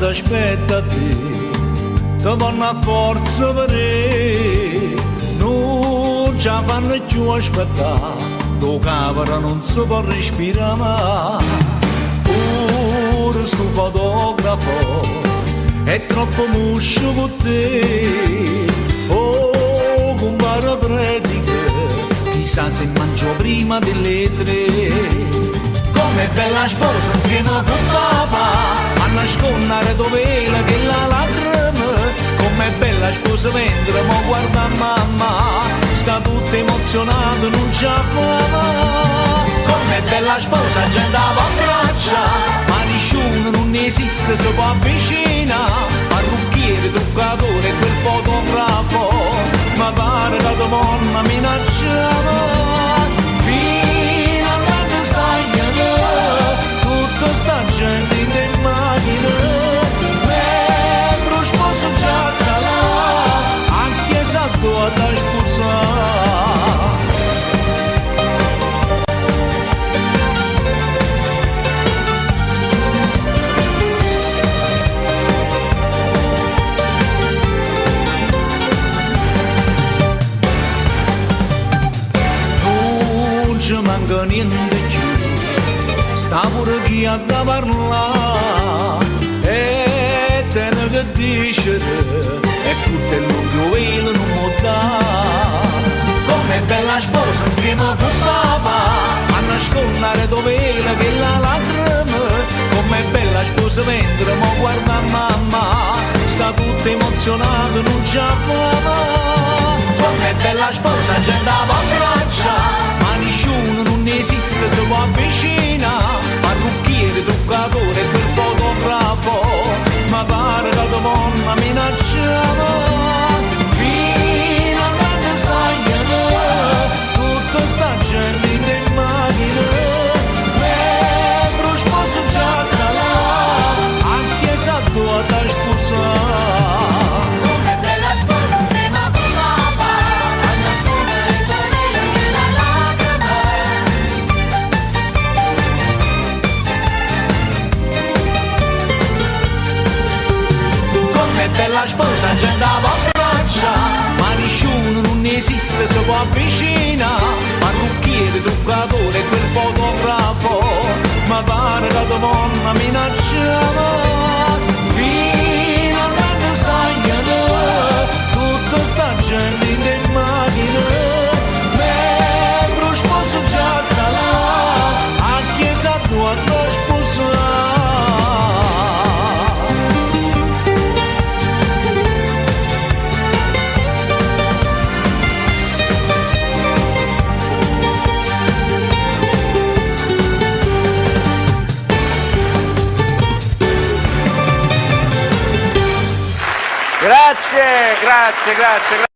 ti aspetta a te, ti vanno a forza per te, non ci fanno più aspettare, tu camera non si può respirare mai. Ora sto fotografo è troppo muscio per te, oh compare predica, chissà se mangio prima delle 3. Come bella sposa insieme con papà a nascondere dove che la lacrima. Come bella sposa mentre mo guarda mamma sta tutta emozionata non c'ha fama. Come bella sposa gente a braccia ma nessuno non esiste si può avvicinare. Parrucchiere, truccatore e quel fotografo ma pare che la donna minacciava. Sta gente in macchina mentre sposo già sta là a chiesa tua da sposare. Non ci manca niente più, sta pure chi ha da parlare e te ne che dice e tutto il lungo velo non può dare. Come bella sposa insieme con papà a nascondere dove che la lacrima. Come bella sposa mentre mo guarda mamma sta tutta emozionata non c'ha fama. Come bella sposa gente a braccia ma nessuno non esiste si può avvicinare. Parrucchiere, truccatore e quel fotografo ma pare che la donna minacciava. Finalmente sai tutta sta gente in macchina mentre sposo già sta là a chiesa tua da sposare. Bella sposa gente a braccia ma nessuno non esiste si può avvicinare. Parrucchiere, truccatore e quel fotografo ma pare che la donna minacciava. Finalmente sai tutta sta gente in macchina mentre sposo già sta là a chiesa tua da sposare. Grazie.